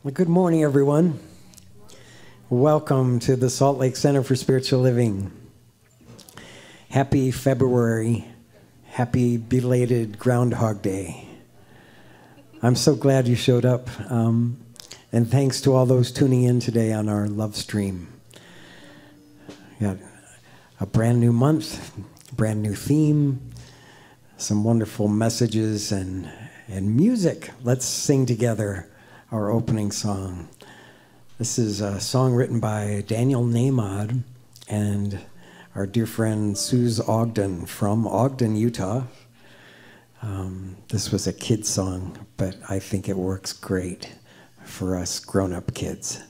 Well, good morning, everyone. Welcome to the Salt Lake Center for Spiritual Living. Happy February. Happy belated Groundhog Day. I'm so glad you showed up. And thanks to all those tuning in today on our love stream. We got a brand new month, brand new theme, some wonderful messages and music. Let's sing together our opening song. This is a song written by Daniel Namod and our dear friend Suze Ogden from Ogden, Utah. This was a kid's song, but I think it works great for us grown-up kids.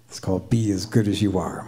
It's called Be As Good As You Are.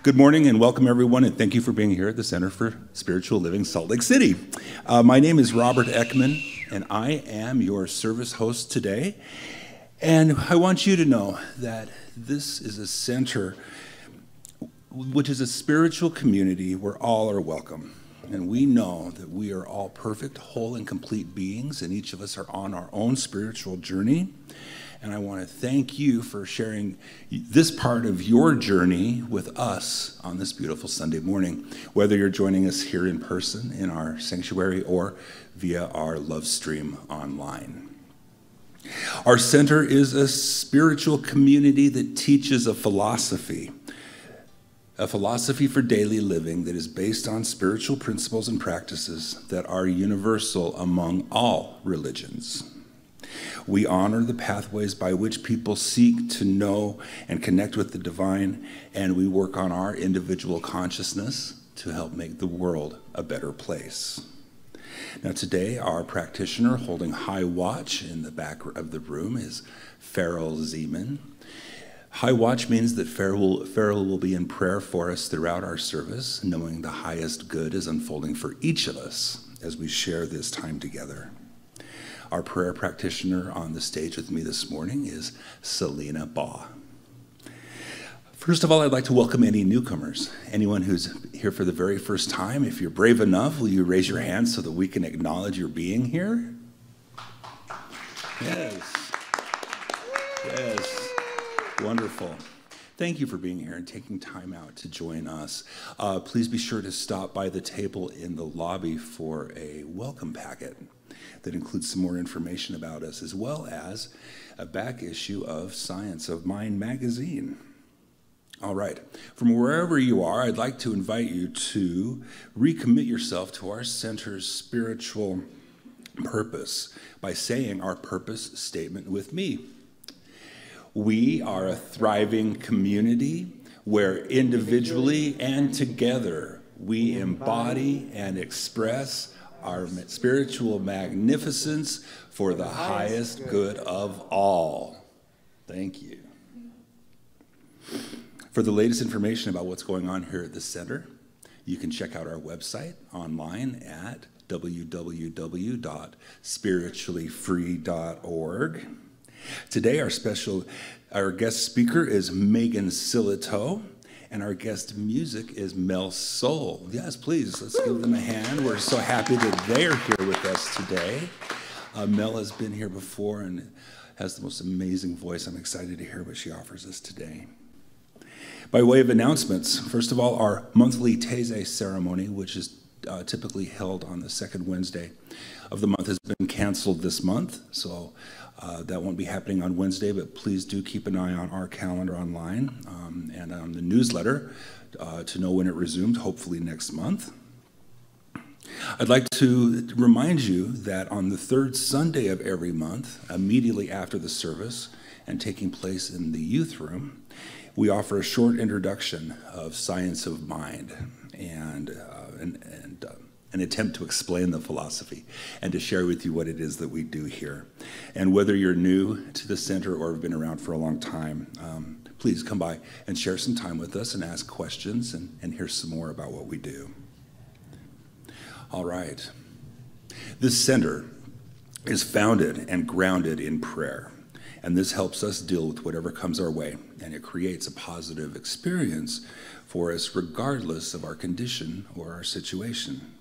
Good morning and welcome everyone, and thank you for being here at the Center for Spiritual Living, Salt Lake City. My name is Robert Ekman, and I am your service host today. And I want you to know that this is a center which is a spiritual community where all are welcome. And we know that we are all perfect, whole, and complete beings, and each of us are on our own spiritual journey. And I want to thank you for sharing this part of your journey with us on this beautiful Sunday morning, whether you're joining us here in person in our sanctuary or via our love stream online. Our center is a spiritual community that teaches a philosophy for daily living that is based on spiritual principles and practices that are universal among all religions. We honor the pathways by which people seek to know and connect with the divine, and we work on our individual consciousness to help make the world a better place. Now today, our practitioner holding high watch in the back of the room is Farrell Zeman. High watch means that Farrell will be in prayer for us throughout our service, knowing the highest good is unfolding for each of us as we share this time together. Our prayer practitioner on the stage with me this morning is Selena Baugh. First of all, I'd like to welcome any newcomers, anyone who's here for the very first time. If you're brave enough, will you raise your hand so that we can acknowledge your being here? Yes. Yes. Wonderful. Thank you for being here and taking time out to join us. Please be sure to stop by the table in the lobby for a welcome packet that includes some more information about us, as well as a back issue of Science of Mind magazine. All right, from wherever you are, I'd like to invite you to recommit yourself to our center's spiritual purpose by saying our purpose statement with me. We are a thriving community where individually and together we embody and express our spiritual magnificence for the highest good of all. Thank you. For the latest information about what's going on here at the center, you can check out our website online at www.spirituallyfree.org. Today, our guest speaker is Megan Sillito, and our guest music is Mel Soul. Yes, please, let's give them a hand. We're so happy that they're here with us today. Mel has been here before and has the most amazing voice. I'm excited to hear what she offers us today. By way of announcements, first of all, our monthly Taizé ceremony, which is typically held on the second Wednesday of the month, has been canceled this month, so that won't be happening on Wednesday, but please do keep an eye on our calendar online and on the newsletter to know when it resumes, hopefully next month. I'd like to remind you that on the third Sunday of every month, immediately after the service and taking place in the youth room, we offer a short introduction of Science of Mind and an attempt to explain the philosophy and to share with you what it is that we do here. And whether you're new to the center or have been around for a long time, please come by and share some time with us and ask questions and hear some more about what we do. All right. This center is founded and grounded in prayer. And this helps us deal with whatever comes our way, and it creates a positive experience for us regardless of our condition or our situation.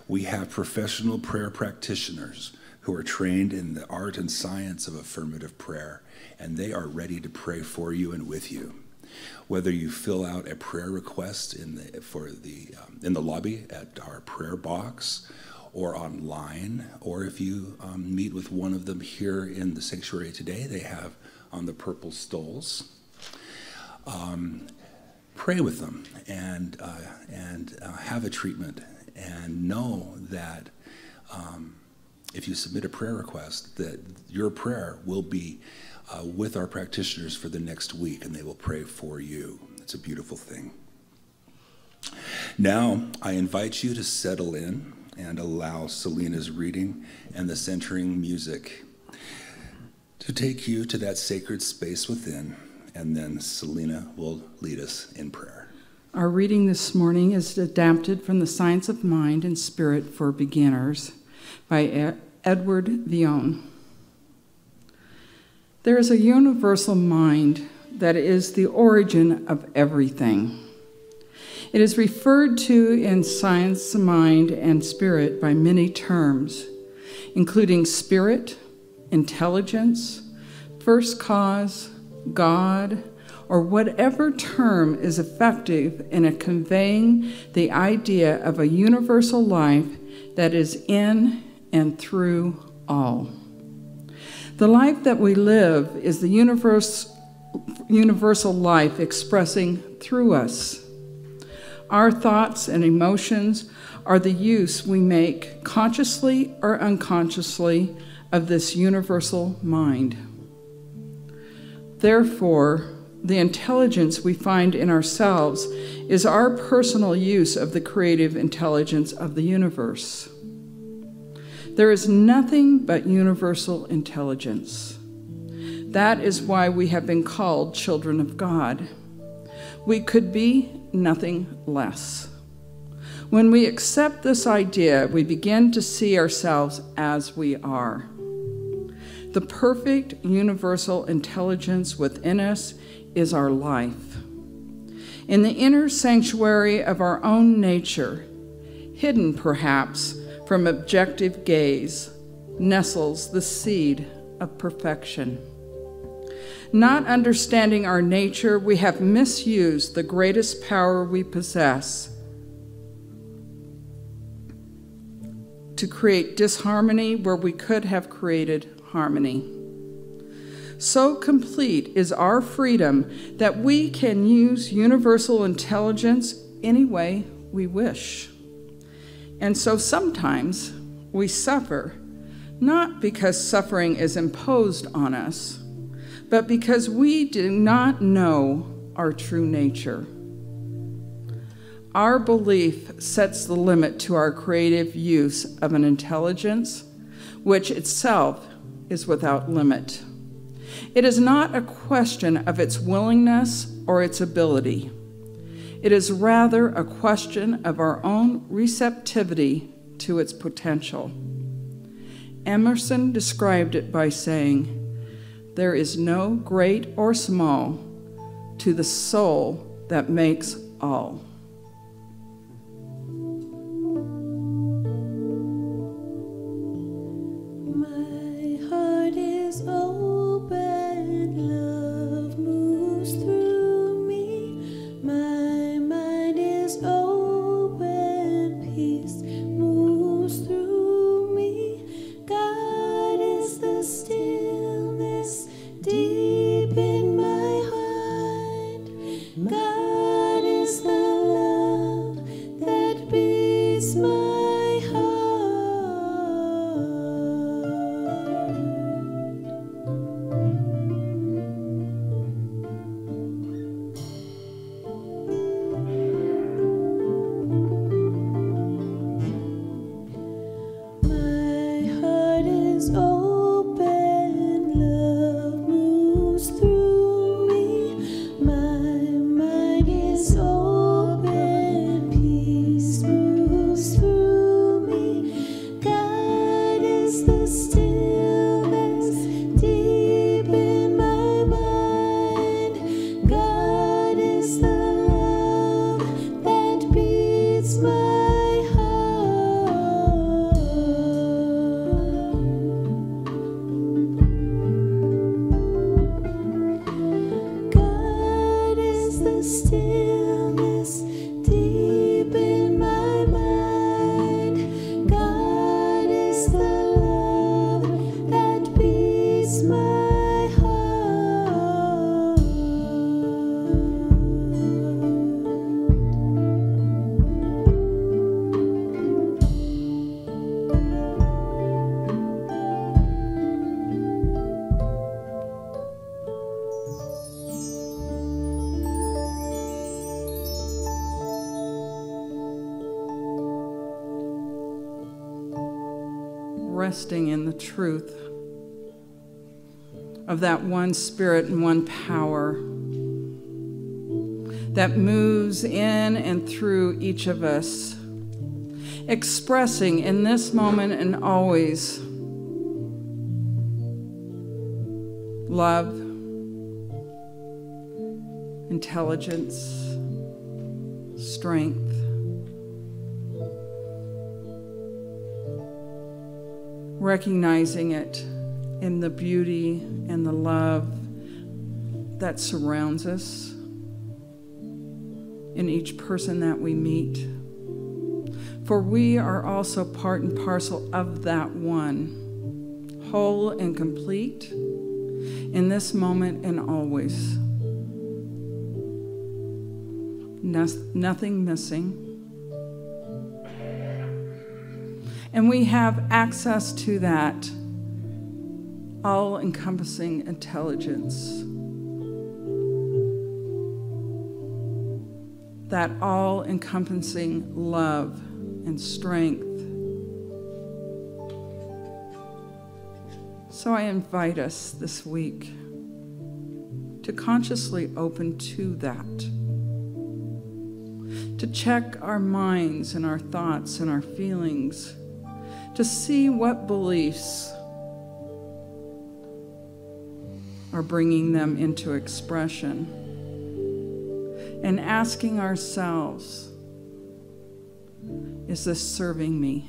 We have professional prayer practitioners who are trained in the art and science of affirmative prayer, and they are ready to pray for you and with you. Whether you fill out a prayer request in the lobby at our prayer box, or online, or if you meet with one of them here in the sanctuary today, they have on the purple stoles. Pray with them and have a treatment, and know that if you submit a prayer request, that your prayer will be with our practitioners for the next week, and they will pray for you. It's a beautiful thing. Now, I invite you to settle in and allow Selena's reading and the centering music to take you to that sacred space within, and then Selena will lead us in prayer. Our reading this morning is adapted from the Science of Mind and Spirit for Beginners by Edward Vion. There is a universal mind that is the origin of everything. It is referred to in Science, Mind, and Spirit by many terms, including spirit, intelligence, first cause, God, or whatever term is effective in conveying the idea of a universal life that is in and through all. The life that we live is the universal life expressing through us. Our thoughts and emotions are the use we make, consciously or unconsciously, of this universal mind. Therefore, the intelligence we find in ourselves is our personal use of the creative intelligence of the universe. There is nothing but universal intelligence. That is why we have been called children of God. We could be nothing less. When we accept this idea, we begin to see ourselves as we are. The perfect universal intelligence within us is our life. In the inner sanctuary of our own nature, hidden perhaps from objective gaze, nestles the seed of perfection. Not understanding our nature, we have misused the greatest power we possess to create disharmony where we could have created harmony. So complete is our freedom that we can use universal intelligence any way we wish. And so sometimes we suffer, not because suffering is imposed on us, but because we do not know our true nature. Our belief sets the limit to our creative use of an intelligence, which itself is without limit. It is not a question of its willingness or its ability. It is rather a question of our own receptivity to its potential. Emerson described it by saying, "There is no great or small to the soul that makes all." My heart is open, love moves through me. My mind is open, peace moves through me. God is the stillness deep in my heart. God is the love that beats my heart. My heart is open, love moves through me. My mind is open, peace moves through me. God is the stillness deep in my mind. God is the love that beats my heart. God is the stillness deep in my mind. God is the love that beats my heart. Resting in the truth of that one spirit and one power that moves in and through each of us, expressing in this moment and always love, intelligence, strength, recognizing it in the beauty and the love that surrounds us, in each person that we meet. For we are also part and parcel of that one, whole and complete, in this moment and always. Nothing missing. And we have access to that all-encompassing intelligence, that all-encompassing love and strength. So I invite us this week to consciously open to that, to check our minds and our thoughts and our feelings, to see what beliefs are bringing them into expression. and asking ourselves, is this serving me?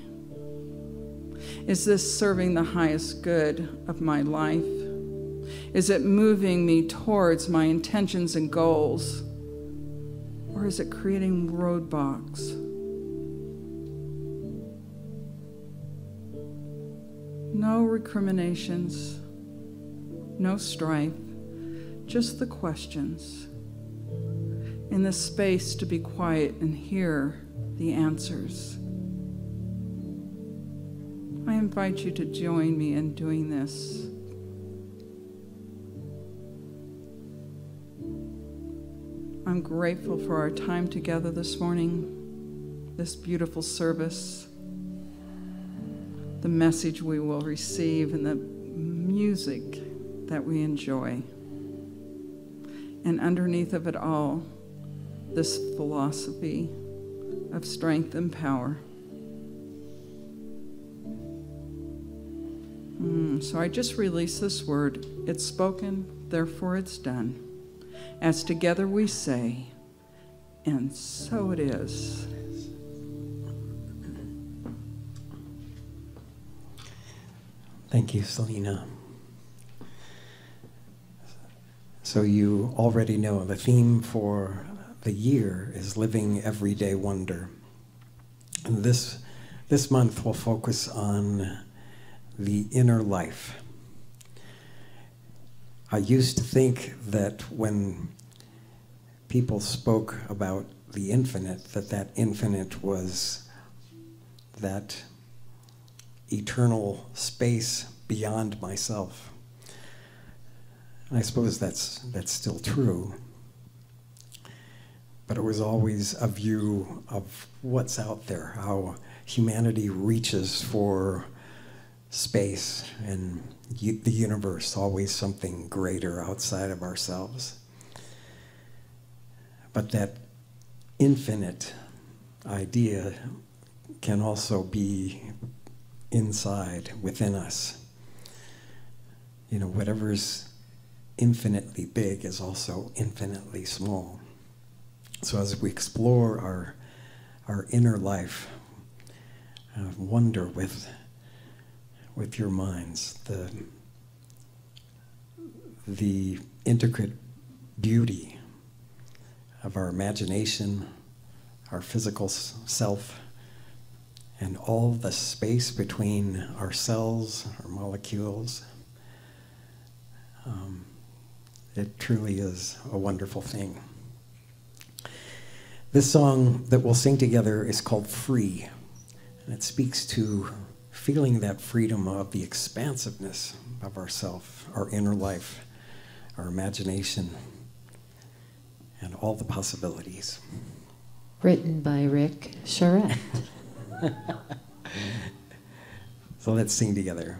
Is this serving the highest good of my life? Is it moving me towards my intentions and goals? Or is it creating roadblocks? No recriminations, no strife, just the questions. In the space to be quiet and hear the answers. I invite you to join me in doing this. I'm grateful for our time together this morning, this beautiful service, the message we will receive, and the music that we enjoy. And underneath of it all, this philosophy of strength and power. So I just release this word. It's spoken, therefore it's done. As together we say, and so it is. Thank you, Selena. So you already know the theme for the year is Living Everyday Wonder. And this month we'll focus on the inner life. I used to think that when people spoke about the infinite, that infinite was that eternal space beyond myself. And I suppose that's still true. But it was always a view of what's out there, how humanity reaches for space and the universe, always something greater outside of ourselves. But that infinite idea can also be inside, within us. You know, whatever's infinitely big is also infinitely small. So as we explore our inner life, wonder with your minds, the intricate beauty of our imagination, our physical self, and all the space between our cells, our molecules. It truly is a wonderful thing. This song that we'll sing together is called Free, and it speaks to feeling that freedom of the expansiveness of ourself, our inner life, our imagination, and all the possibilities. Written by Rick Charette. So let's sing together.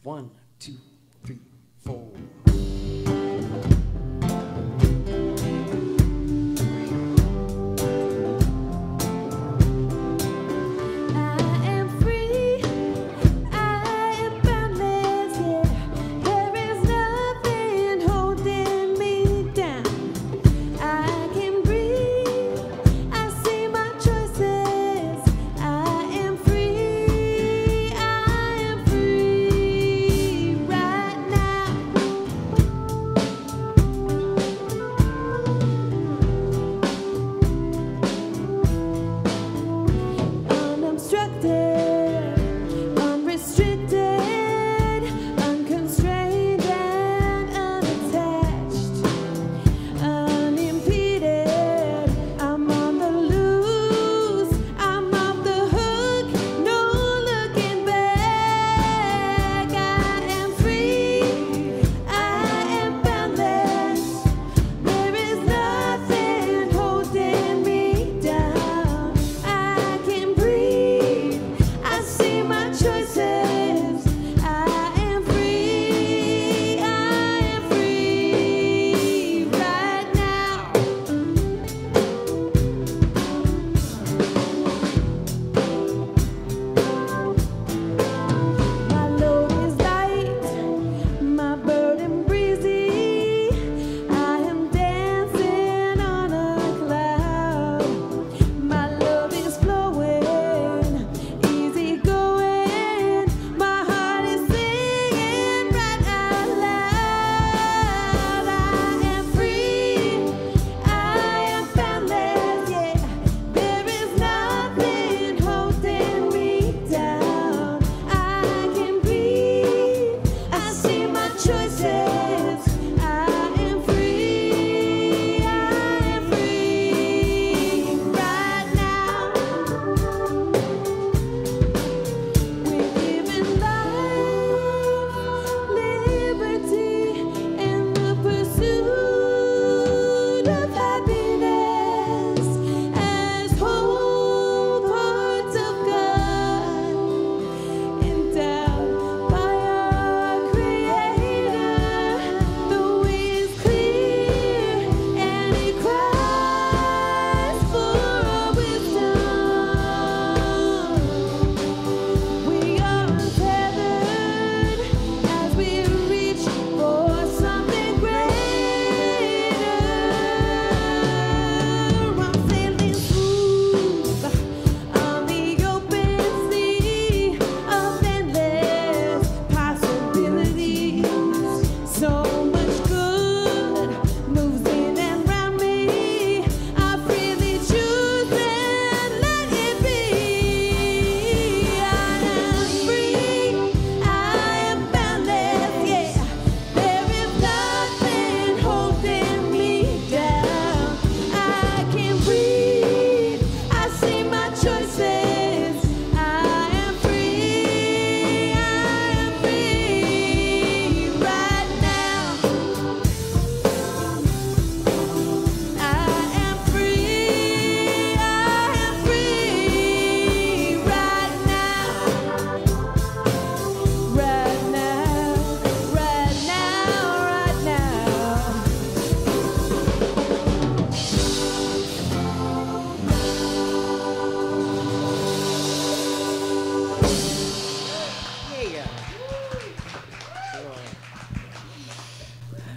1, 2, 3, 4. Right now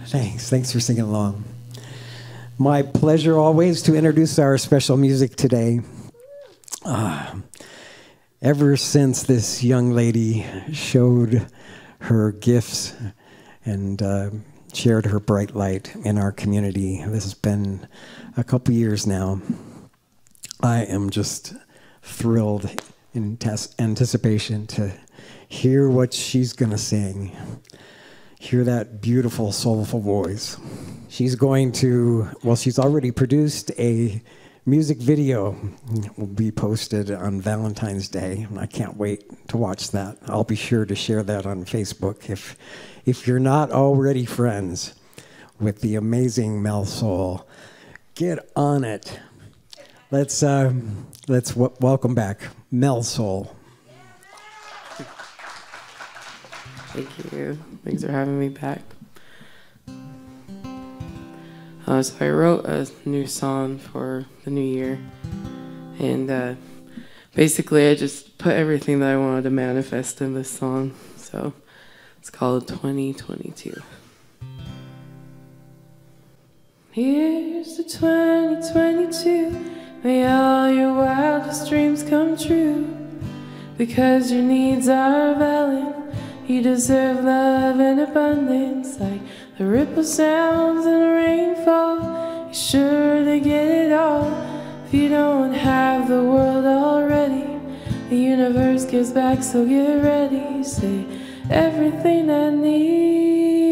Thanks for singing along. My pleasure always to introduce our special music today. Ever since this young lady showed her gifts and shared her bright light in our community, this has been a couple years now, I am just thrilled in anticipation to hear what she's going to sing. Hear that beautiful, soulful voice. She's going to, well, she's already produced a music video. Will be posted on Valentine's Day. I can't wait to watch that. I'll be sure to share that on Facebook. If you're not already friends with the amazing Mel Soul, get on it. Let's welcome back Mel Soul. Thank you. Thanks for having me back. So I wrote a new song for the new year, and basically I just put everything that I wanted to manifest in this song. So it's called 2022. Here's to 2022. May all your wildest dreams come true. Because your needs are valid, you deserve love in abundance. Like the ripple sounds in a rainfall, you're sure to get it all. If you don't have the world already, the universe gives back, so get ready. Say, everything I need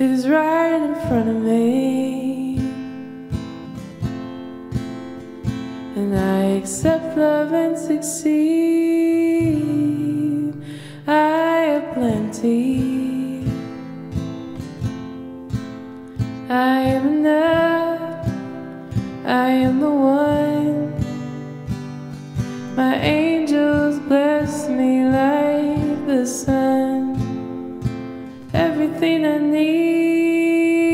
is right in front of me, and I accept love and succeed. I have plenty. I am enough. I am the one. My angels bless me like the sun. Everything I need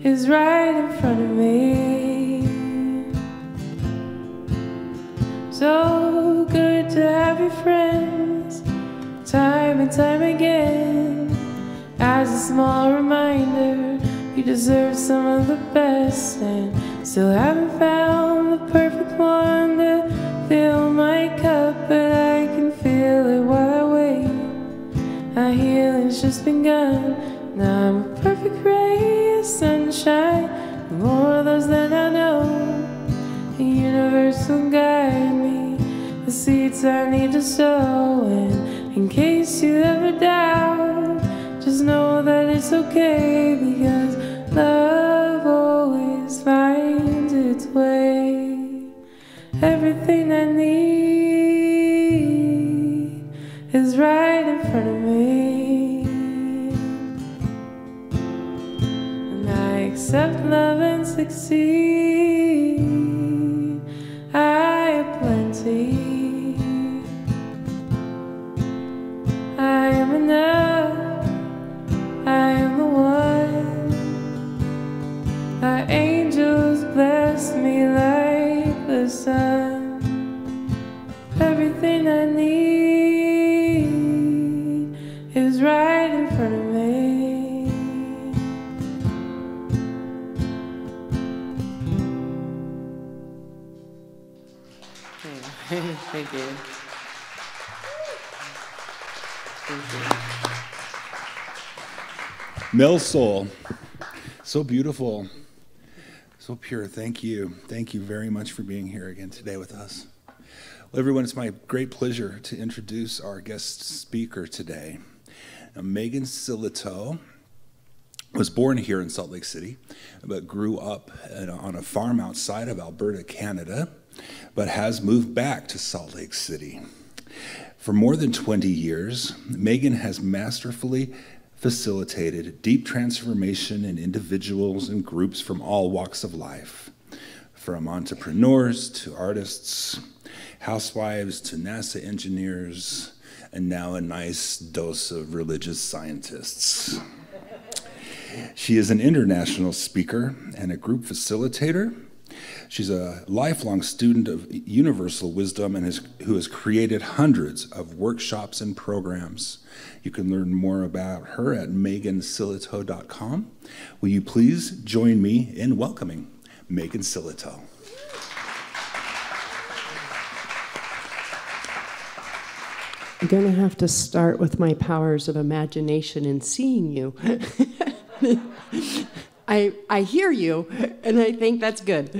is right in front of me. So good to have your friends, time and time again. As a small reminder, you deserve some of the best, and still haven't found the perfect one to fill my cup, but I can feel it while I wait. Our healing's just begun. Now I'm a perfect ray of sunshine. The more of those that I know, the universe will guide me, the seeds I need to sow. And in case you ever doubt, just know that it's okay, because love always finds its way. Everything I need is right in front of me, and I accept love and succeed. I have plenty. I am enough. I am the one. My angels bless me like the sun. Everything I need is right in front of me. Thank you. Thank you. Mel Soul, so beautiful, so pure. Thank you. Thank you very much for being here again today with us. Well, everyone, it's my great pleasure to introduce our guest speaker today. Now, Megan Sillito was born here in Salt Lake City, but grew up on a farm outside of Alberta, Canada, but has moved back to Salt Lake City. For more than 20 years, Megan has masterfully facilitated deep transformation in individuals and groups from all walks of life, from entrepreneurs to artists, housewives to NASA engineers, and now a nice dose of religious scientists. She is an international speaker and a group facilitator, She's a lifelong student of universal wisdom and who has created hundreds of workshops and programs. You can learn more about her at megansillito.com. Will you please join me in welcoming Megan Sillito? I'm going to have to start with my powers of imagination in seeing you. I hear you, and I think that's good.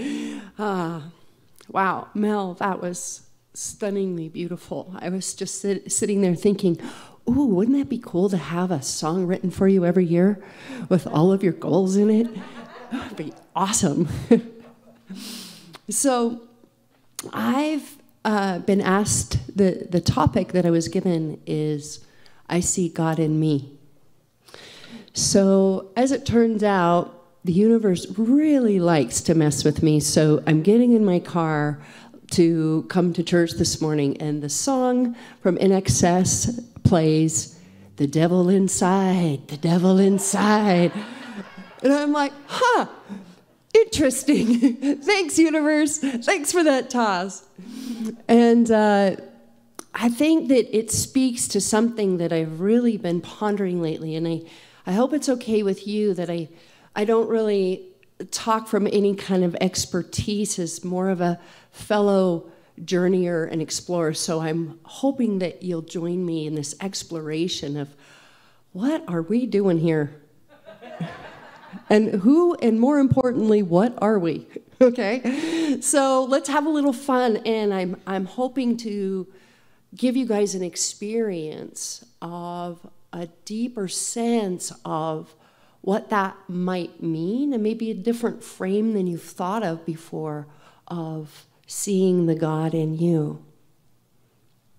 Wow, Mel, that was stunningly beautiful. I was just sitting there thinking, ooh, wouldn't that be cool to have a song written for you every year with all of your goals in it? That would be awesome. So I've been asked, the topic that I was given is, I see God in me. So as it turns out, the universe really likes to mess with me. So I'm getting in my car to come to church this morning, and the song from In Excess plays, "The Devil Inside, the Devil Inside." And I'm like, huh, interesting. Thanks, universe. Thanks for that toss. And I think that it speaks to something that I've really been pondering lately, and I hope it's okay with you that I don't really talk from any kind of expertise, as more of a fellow journeyer and explorer. So I'm hoping that you'll join me in this exploration of what are we doing here? And who, and more importantly, what are we? Okay? So let's have a little fun, and I'm hoping to give you guys an experience of a deeper sense of what that might mean, and maybe a different frame than you've thought of before of seeing the God in you.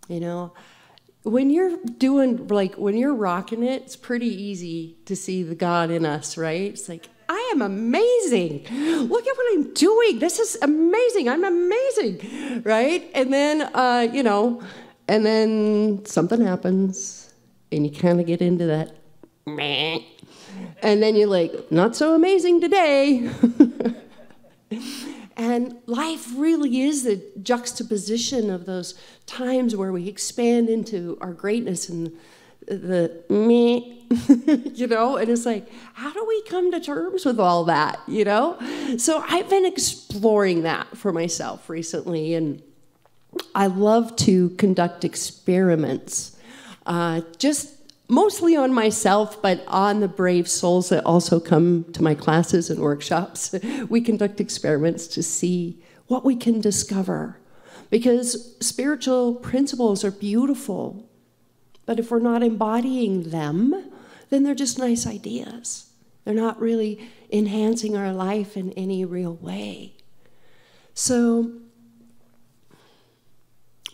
You know, when you're doing, like, when you're rocking it, it's pretty easy to see the God in us, right? It's like, I am amazing. Look at what I'm doing. This is amazing. I'm amazing, right? And then, you know, and then something happens, and you kind of get into that meh. And then you're like, not so amazing today. And life really is the juxtaposition of those times where we expand into our greatness and the me, you know? And it's like, how do we come to terms with all that, you know? So I've been exploring that for myself recently, and I love to conduct experiments, just mostly on myself, but on the brave souls that also come to my classes and workshops. We conduct experiments to see what we can discover. Because spiritual principles are beautiful, but if we're not embodying them, then they're just nice ideas. They're not really enhancing our life in any real way. So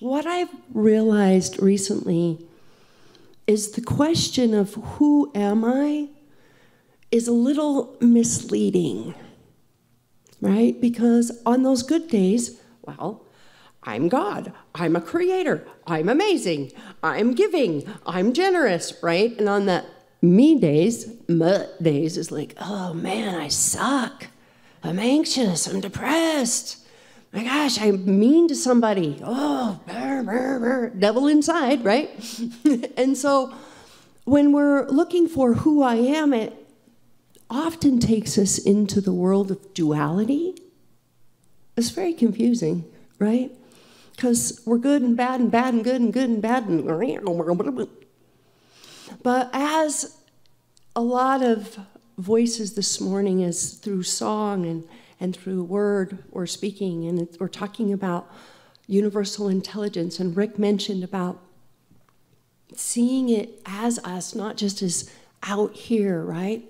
what I've realized recently is the question of who am I is a little misleading, right? Because on those good days, well, I'm God, I'm a creator, I'm amazing, I'm giving, I'm generous, right? And on the me days, is like, oh man, I suck, I'm anxious, I'm depressed. My gosh, I'm mean to somebody. Oh, brr, brr, brr. Devil inside, right? And so when we're looking for who I am, it often takes us into the world of duality. It's very confusing, right? Because we're good and bad and bad and good and good and bad. But as a lot of voices this morning is through song and through word or speaking, and we're talking about universal intelligence, and Rick mentioned about seeing it as us, not just as out here, right?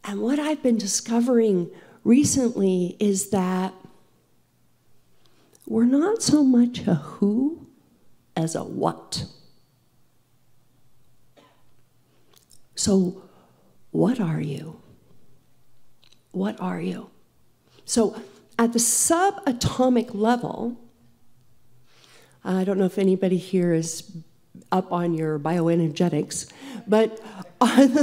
And what I've been discovering recently is that we're not so much a who as a what. So, what are you? What are you? So at the subatomic level, I don't know if anybody here is up on your bioenergetics, but on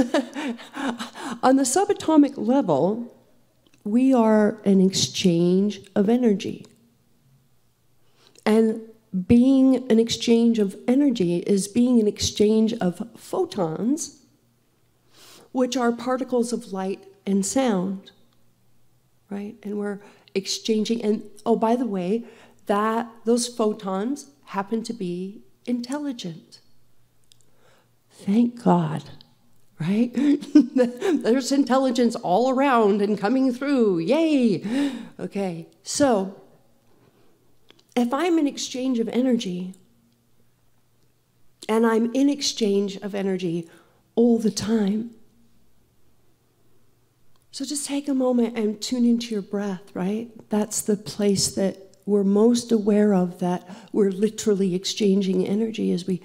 the subatomic level, we are an exchange of energy. And being an exchange of energy is being an exchange of photons, which are particles of light and sound, right? And we're exchanging, and oh, by the way, those photons happen to be intelligent. Thank God, right? There's intelligence all around and coming through, yay! Okay, so if I'm in exchange of energy, and I'm in exchange of energy all the time, so just take a moment and tune into your breath, right? That's the place that we're most aware of, that we're literally exchanging energy as we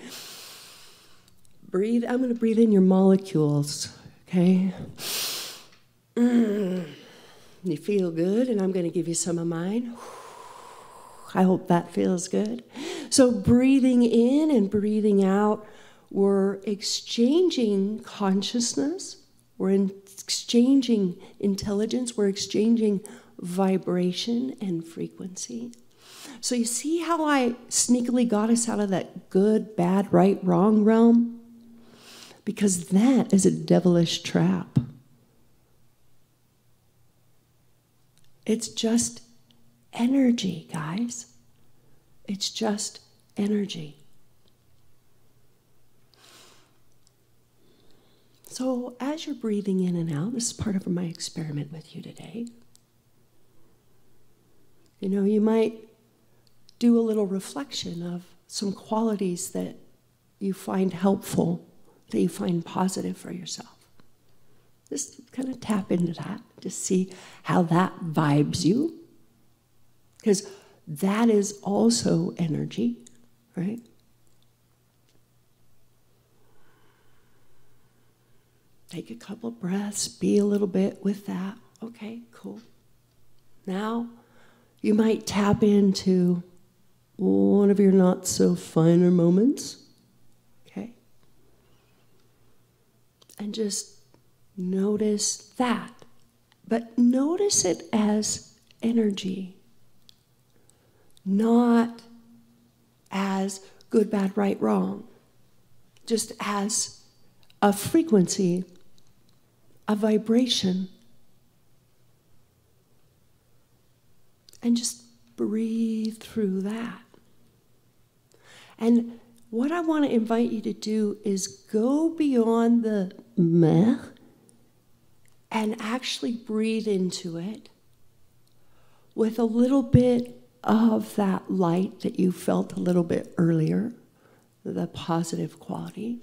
breathe. I'm going to breathe in your molecules, okay? You feel good, and I'm going to give you some of mine. I hope that feels good. So breathing in and breathing out, we're exchanging consciousness, we're exchanging intelligence, we're exchanging vibration and frequency. So you see how I sneakily got us out of that good, bad, right, wrong realm? Because that is a devilish trap. It's just energy, guys. It's just energy. So as you're breathing in and out, this is part of my experiment with you today. You know, you might do a little reflection of some qualities that you find helpful, that you find positive for yourself. Just kind of tap into that, just see how that vibes you. Because that is also energy, right? Take a couple breaths, be a little bit with that. Okay, cool. Now, you might tap into one of your not so finer moments, okay? And just notice that. But notice it as energy, not as good, bad, right, wrong. Just as a frequency, a vibration. And just breathe through that. And what I want to invite you to do is go beyond the meh and actually breathe into it with a little bit of that light that you felt a little bit earlier, the positive quality.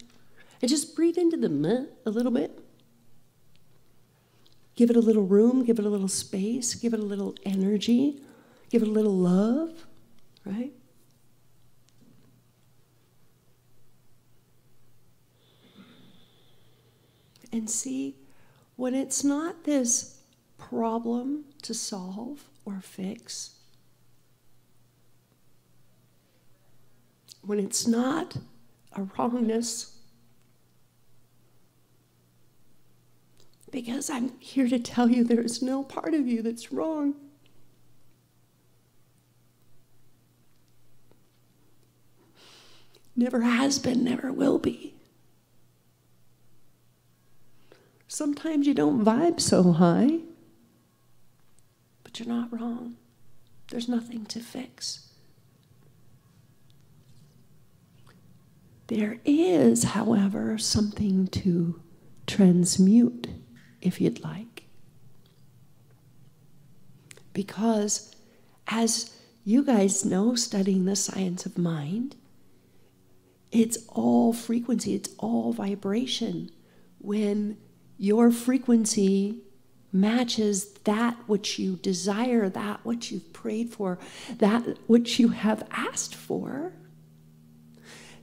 And just breathe into the meh a little bit. Give it a little room, give it a little space, give it a little energy, give it a little love, right? And see, when it's not this problem to solve or fix, when it's not a wrongness, because I'm here to tell you there is no part of you that's wrong. Never has been, never will be. Sometimes you don't vibe so high, but you're not wrong. There's nothing to fix. There is, however, something to transmute, if you'd like. Because, as you guys know, studying the science of mind, it's all frequency, it's all vibration. When your frequency matches that which you desire, that which you've prayed for, that which you have asked for,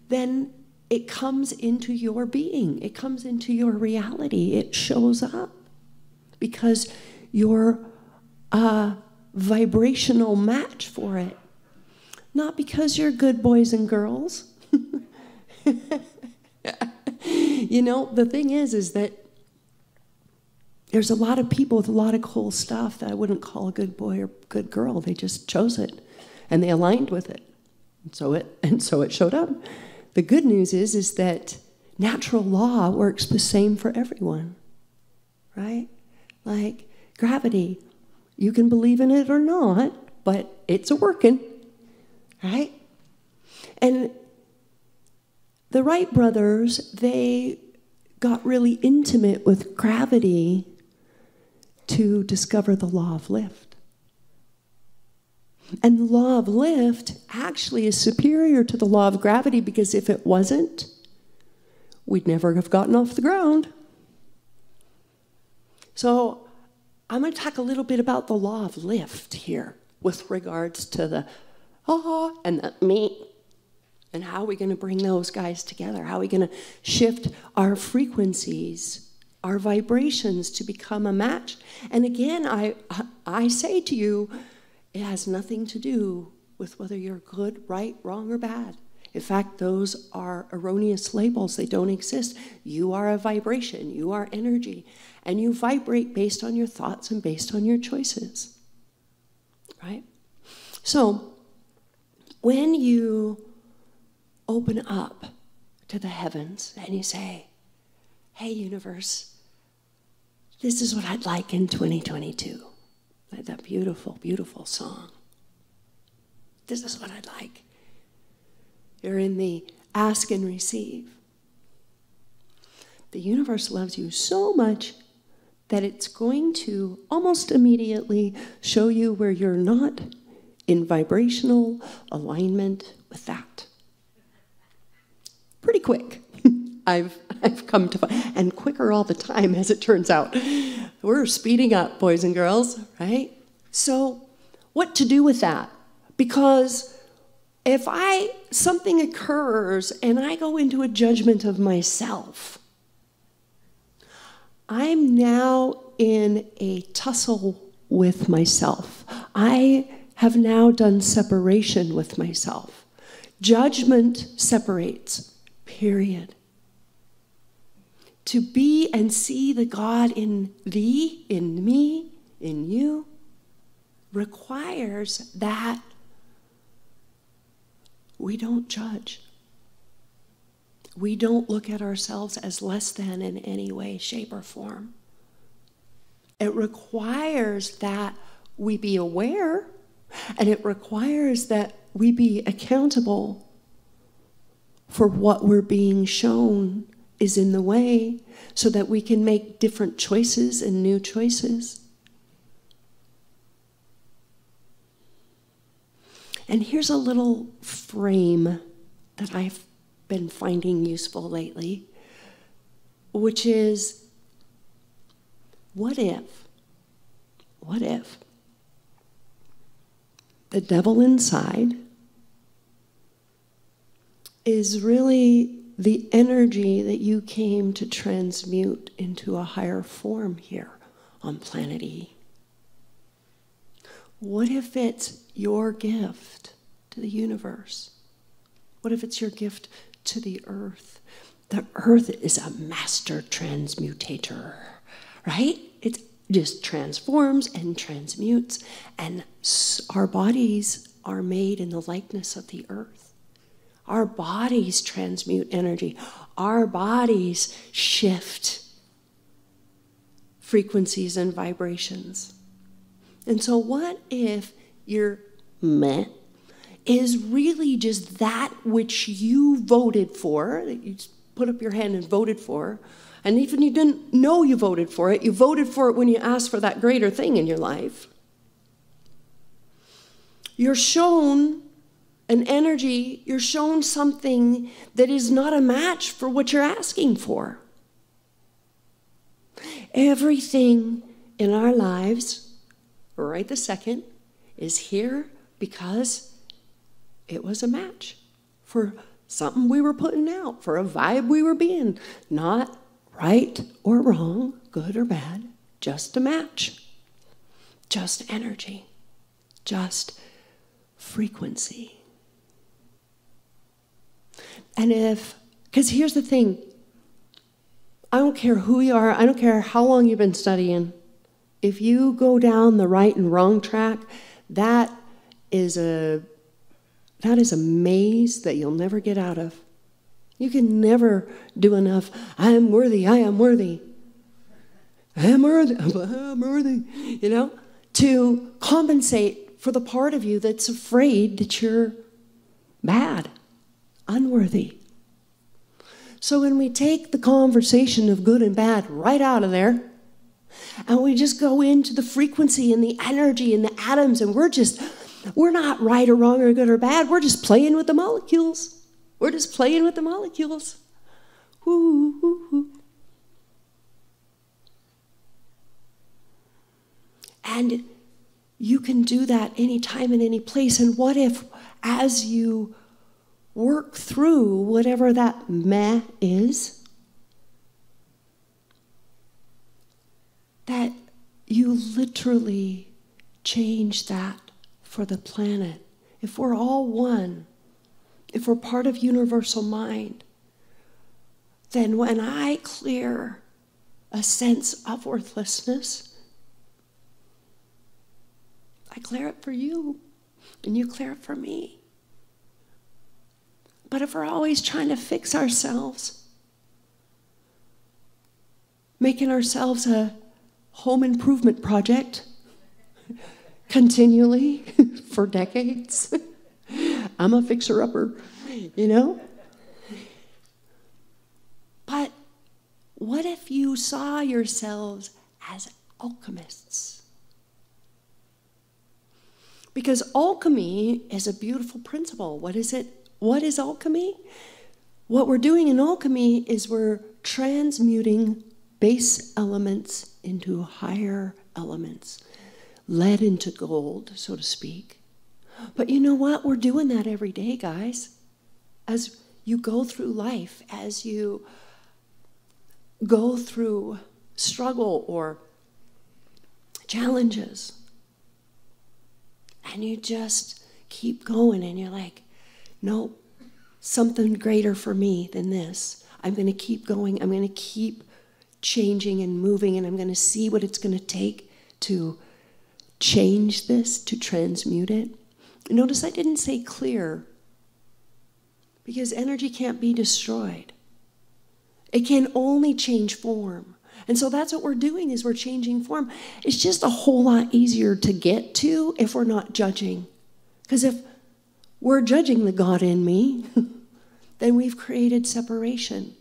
then it comes into your being. It comes into your reality. It shows up because you're a vibrational match for it. Not because you're good boys and girls. You know, the thing is that There's a lot of people with a lot of cool stuff that I wouldn't call a good boy or good girl. They just chose it, and they aligned with it. And so it showed up. The good news is that natural law works the same for everyone, right? Like gravity. You can believe in it or not, but it's a-working, right? And the Wright brothers, they got really intimate with gravity to discover the law of lift. And the law of lift actually is superior to the law of gravity, because if it wasn't, we'd never have gotten off the ground. So I'm going to talk a little bit about the law of lift here with regards to the and the me. And how are we going to bring those guys together? How are we going to shift our frequencies, our vibrations to become a match? And again, I say to you, it has nothing to do with whether you're good, right, wrong, or bad. In fact, those are erroneous labels. They don't exist. You are a vibration. You are energy. And you vibrate based on your thoughts and based on your choices. Right? So, when you open up to the heavens and you say, hey, universe, this is what I'd like in 2022. Like that beautiful, beautiful song. This is what I'd like. You're in the ask and receive. The universe loves you so much that it's going to almost immediately show you where you're not in vibrational alignment with that. Pretty quick. I've come to find, and quicker all the time, as it turns out. We're speeding up, boys and girls, right? So, what to do with that? Because if something occurs and I go into a judgment of myself, I'm now in a tussle with myself. I have now done separation with myself. Judgment separates. Period. To be and see the God in thee, in me, in you, requires that we don't judge. We don't look at ourselves as less than in any way, shape, or form. It requires that we be aware, and it requires that we be accountable for what we're being shown is in the way, so that we can make different choices and new choices. And here's a little frame that I've been finding useful lately, which is, what if the devil inside is really the energy that you came to transmute into a higher form here on planet E? What if it's your gift to the universe? What if it's your gift to the earth? The earth is a master transmutator, right? It just transforms and transmutes, and our bodies are made in the likeness of the earth. Our bodies transmute energy. Our bodies shift frequencies and vibrations. And so what if your meh is really just that which you voted for, that you put up your hand and voted for, and even you didn't know you voted for it when you asked for that greater thing in your life. You're shown an energy, you're shown something that is not a match for what you're asking for. Everything in our lives, right this second, is here because it was a match for something we were putting out, for a vibe we were being. Not right or wrong, good or bad, just a match. Just energy. Just frequency. And because here's the thing, I don't care who you are. I don't care how long you've been studying. If you go down the right and wrong track, that is a maze that you'll never get out of. You can never do enough. I am worthy. I am worthy. I am worthy. I'm worthy. You know, to compensate for the part of you that's afraid that you're bad, unworthy. So when we take the conversation of good and bad right out of there, and we just go into the frequency and the energy and the atoms, and we're not right or wrong or good or bad. We're just playing with the molecules. We're just playing with the molecules. Woo, woo, woo. And you can do that anytime and any place. And what if, as you work through whatever that meh is, that you literally change that for the planet? If we're all one, if we're part of universal mind, then when I clear a sense of worthlessness, I clear it for you, and you clear it for me. But if we're always trying to fix ourselves, making ourselves a home improvement project continually for decades, I'm a fixer-upper, you know? But what if you saw yourselves as alchemists? Because alchemy is a beautiful principle. What is it? What is alchemy? What we're doing in alchemy is we're transmuting base elements into higher elements, lead into gold, so to speak. But you know what? We're doing that every day, guys. As you go through life, as you go through struggle or challenges, and you just keep going, and you're like, nope, something greater for me than this. I'm going to keep going. I'm going to keep changing and moving, and I'm going to see what it's going to take to change this, to transmute it. Notice I didn't say clear, because energy can't be destroyed. It can only change form. And so that's what we're doing, is we're changing form. It's just a whole lot easier to get to if we're not judging. Because if we're judging the God in me, then we've created separation.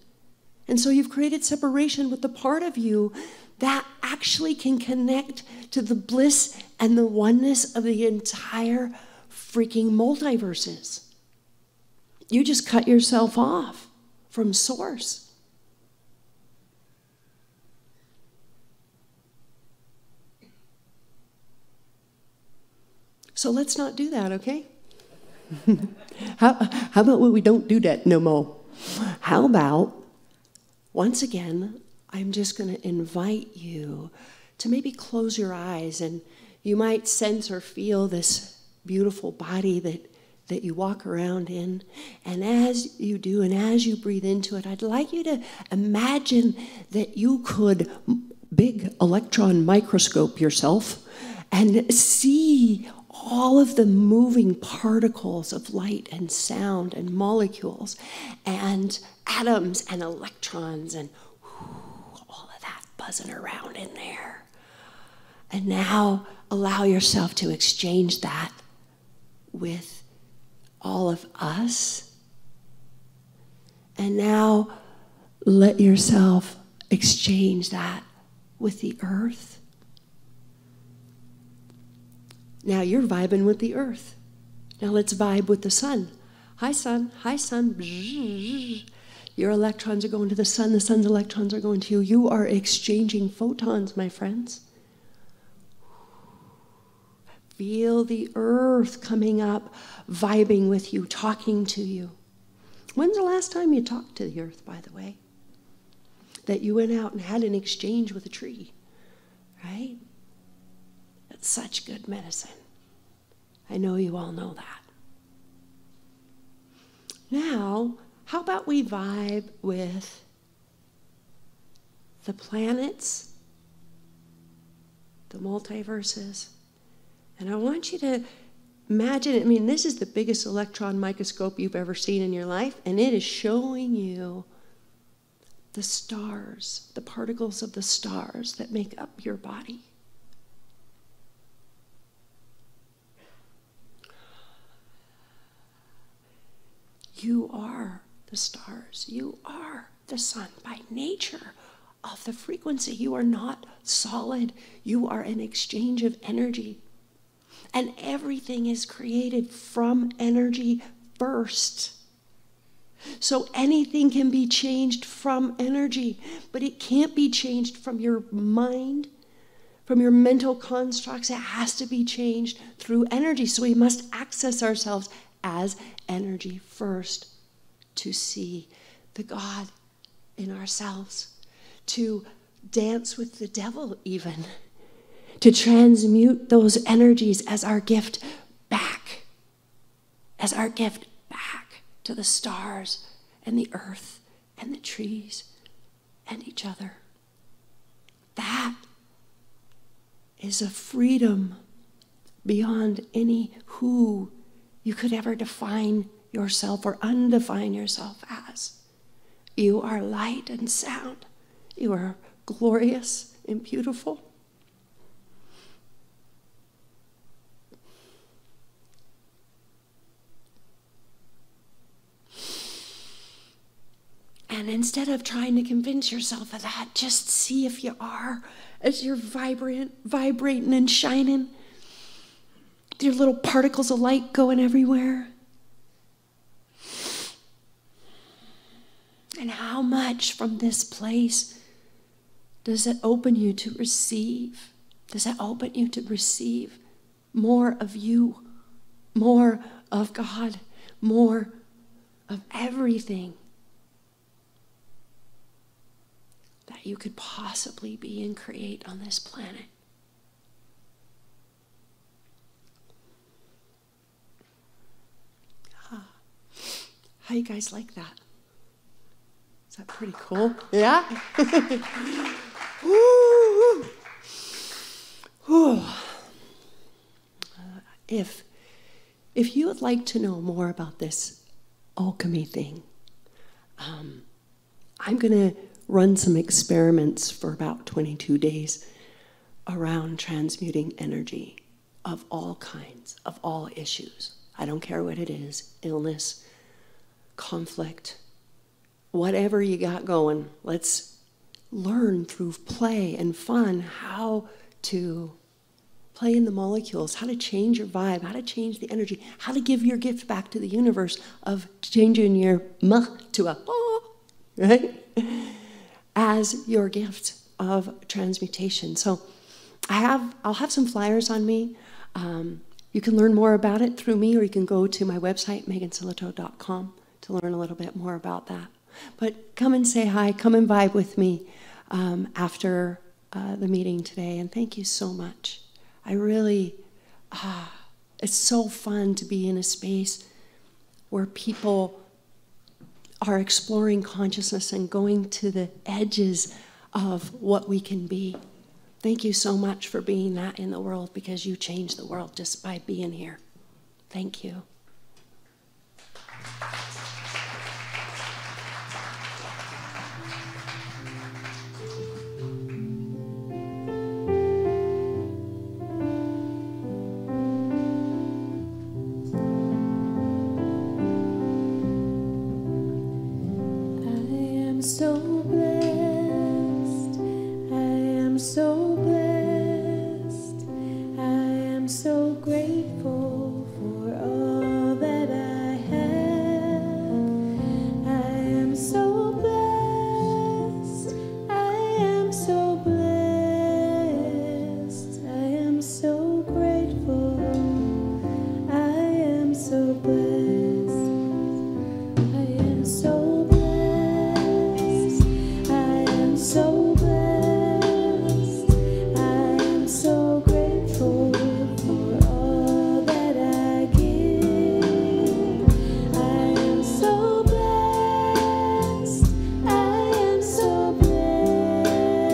And so you've created separation with the part of you that actually can connect to the bliss and the oneness of the entire freaking multiverses. You just cut yourself off from source. So let's not do that, okay? How about we don't do that no more? How about, once again, I'm just going to invite you to maybe close your eyes, and you might sense or feel this beautiful body that you walk around in. And as you do, and as you breathe into it, I'd like you to imagine that you could big electron microscope yourself and see all of the moving particles of light and sound and molecules and atoms and electrons and all of that buzzing around in there. And now allow yourself to exchange that with all of us. And now let yourself exchange that with the earth. Now you're vibing with the earth. Now let's vibe with the sun. Hi, sun. Hi, sun. Your electrons are going to the sun's electrons are going to you. You are exchanging photons, my friends. Feel the earth coming up, vibing with you, talking to you. When's the last time you talked to the earth, by the way? That you went out and had an exchange with a tree, right? That's such good medicine. I know you all know that. Now, how about we vibe with the planets, the multiverses. And I want you to imagine, I mean, this is the biggest electron microscope you've ever seen in your life, and it is showing you the stars, the particles of the stars that make up your body. You are the stars. You are the sun by nature of the frequency. You are not solid. You are an exchange of energy. And everything is created from energy first. So anything can be changed from energy, but it can't be changed from your mind, from your mental constructs. It has to be changed through energy. So we must access ourselves as energy first to see the God in ourselves, to dance with the devil even, to transmute those energies as our gift back, to the stars and the earth and the trees and each other. That is a freedom beyond any who you could ever define yourself or undefine yourself as. You are light and sound. You are glorious and beautiful. And instead of trying to convince yourself of that, just see if you are, as you're vibrating and shining, your little particles of light going everywhere. And how much from this place does it open you to receive? Does it open you to receive more of you, more of God, more of everything that you could possibly be and create on this planet? How you guys like that? Is that pretty cool? Yeah? Woo! Woo. If you would like to know more about this alchemy thing, I'm going to run some experiments for about 22 days around transmuting energy of all kinds, of all issues. I don't care what it is, illness, conflict, whatever you got going. Let's learn through play and fun how to play in the molecules, how to change your vibe, how to change the energy, how to give your gift back to the universe of changing your muh to a oh, right? As your gift of transmutation. So I'll have some flyers on me. You can learn more about it through me, or you can go to my website, megansillito.com, to learn a little bit more about that. But come and say hi, come and vibe with me after the meeting today, and thank you so much. I really, it's so fun to be in a space where people are exploring consciousness and going to the edges of what we can be. Thank you so much for being that in the world, because you changed the world just by being here. Thank you. So blessed, I am so blessed, I am so grateful for all that I have. I am so blessed, I am so blessed, I am so grateful, I am so blessed, I am so so blessed, I am so grateful for all that I give. I am so blessed, I am so blessed,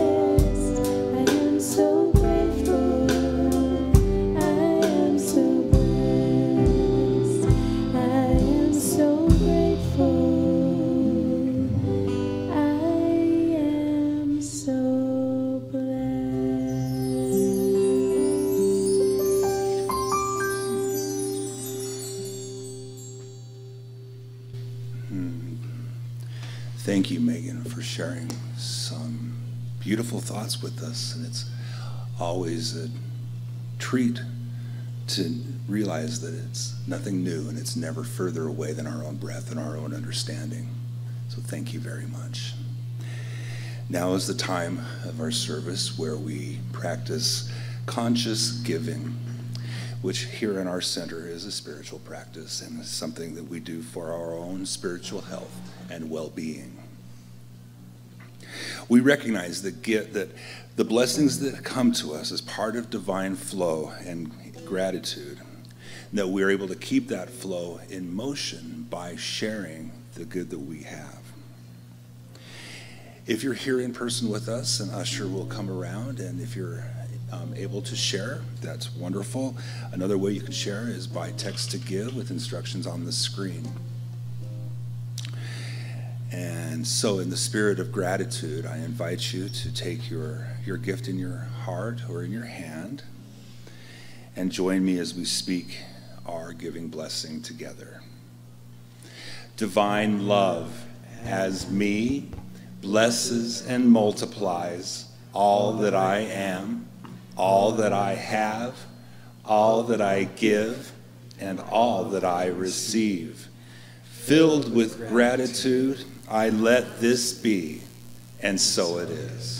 Thank you, Megan, for sharing some beautiful thoughts with us. And it's always a treat to realize that it's nothing new and it's never further away than our own breath and our own understanding. So thank you very much. Now is the time of our service where we practice conscious giving, which here in our center is a spiritual practice and is something that we do for our own spiritual health and well-being. We recognize that the blessings that come to us as part of divine flow and gratitude, that we're able to keep that flow in motion by sharing the good that we have. If you're here in person with us, an usher will come around, and if you're able to share, that's wonderful. Another way you can share is by text to give with instructions on the screen. And so in the spirit of gratitude, I invite you to take your gift in your heart or in your hand and join me as we speak our giving blessing together. Divine love as me blesses and multiplies all that I am, all that I have, all that I give, and all that I receive. Filled with gratitude, I let this be, and so it is.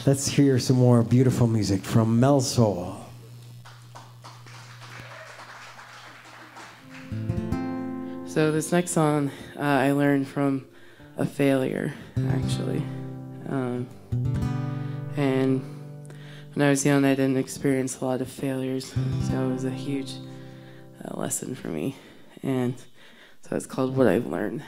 Let's hear some more beautiful music from Mel Soul. So this next song I learned from a failure, actually. And when I was young, I didn't experience a lot of failures, so it was a huge lesson for me. And so it's called What I've Learned.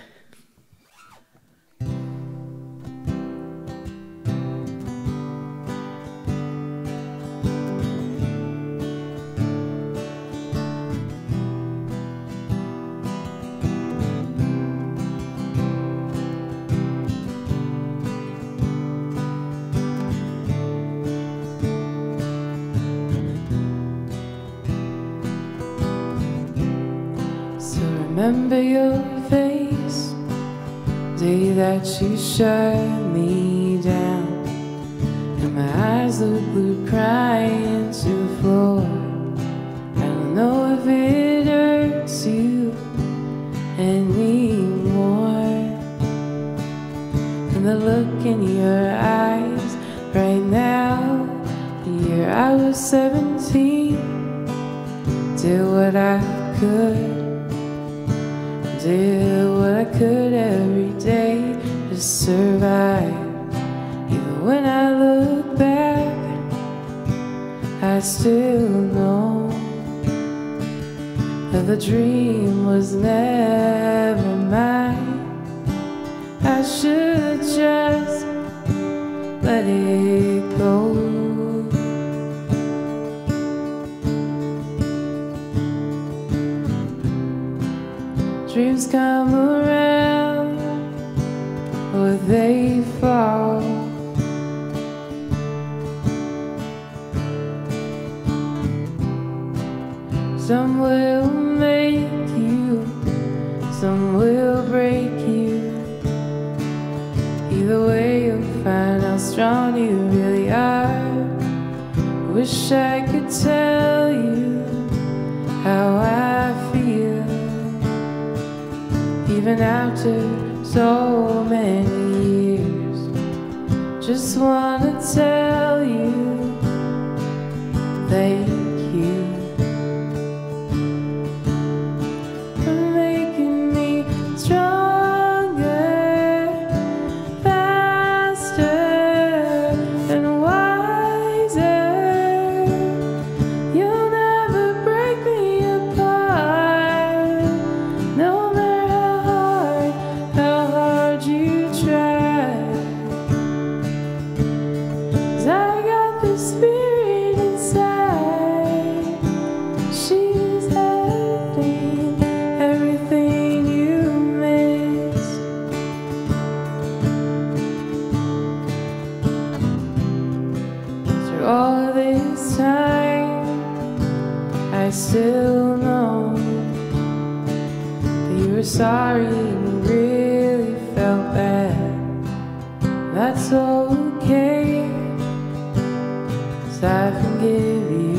Remember your face, day that you shut me down, and my eyes look blue crying to the floor. I don't know if it hurts you anymore, and the look in your eyes right now. The year I was 17, did what I could. Did what I could every day to survive. Even when I look back, I still know that the dream was never mine. I should just let it go. Dreams come around, or they fall. Some will make you, some will break you. Either way you'll find how strong you really are. Wish I could tell you how I feel, even after so many years. Just wanna tell you thank you for making me stronger, faster, and wiser. You'll never break me apart, no matter how hard you try. 'Cause I got this spirit inside. She's everything you missed. Through all this time, I still know that you were sorry and really felt bad. That's okay, 'cause I forgive you.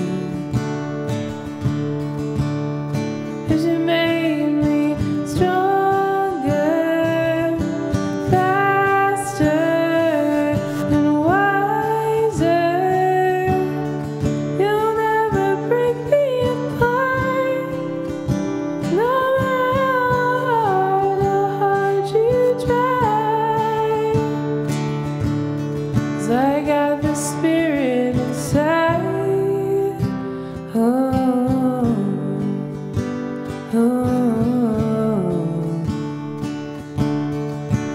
'Cause you made me stronger, faster, and wiser. You'll never break me apart, no matter how hard you try. 'Cause I got the spirit inside. Oh, oh.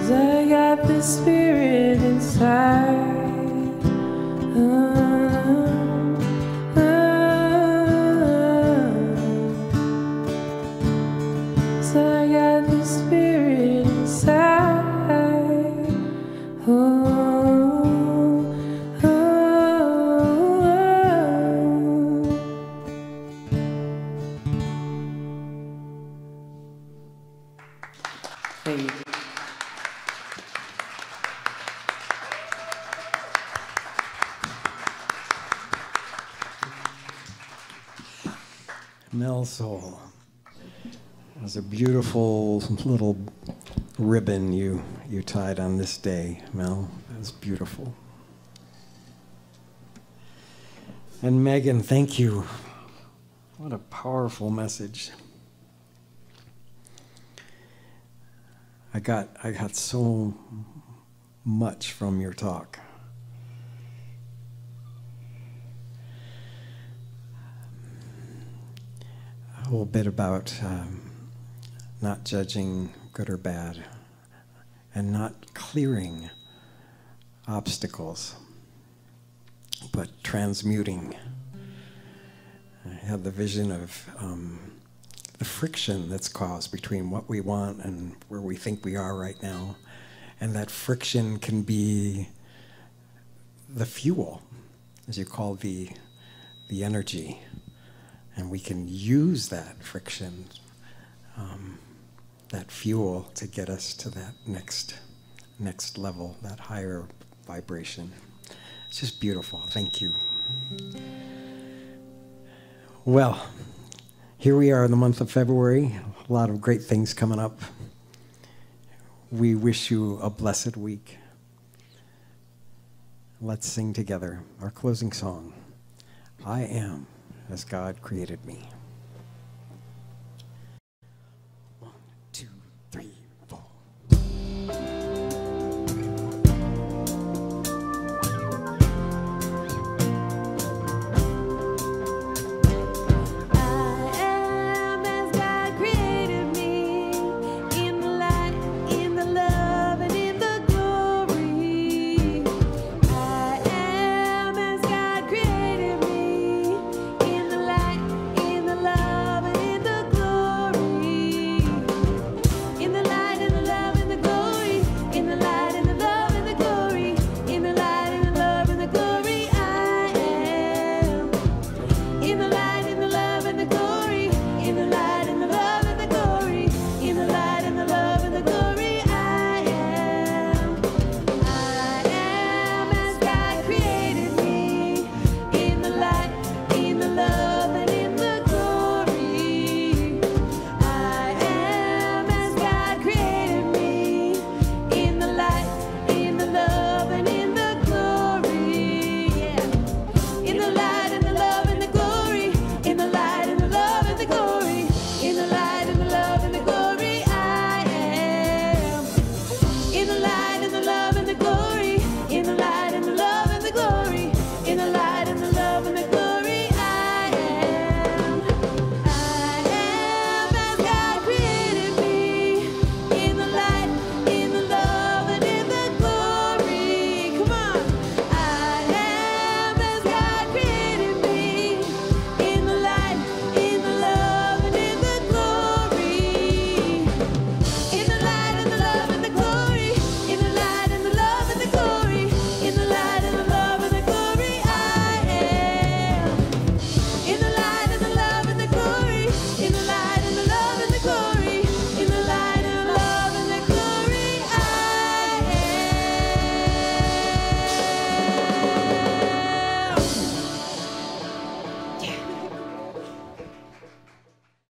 'Cause I got the spirit inside. Oh, oh. 'Cause I got the spirit inside. Oh, oh, oh. Thank you. Mel Soul. It was a beautiful little ribbon you tied on this day, Mel. It was beautiful. And Megan, thank you. What a powerful message. I got so much from your talk. A whole bit about not judging good or bad and not clearing obstacles, but transmuting. I had the vision of the friction that's caused between what we want and where we think we are right now. And that friction can be the fuel, as you call the energy. And we can use that friction, that fuel, to get us to that next level, that higher vibration. It's just beautiful. Thank you. Well, here we are in the month of February. A lot of great things coming up. We wish you a blessed week. Let's sing together our closing song, I Am as God Created Me.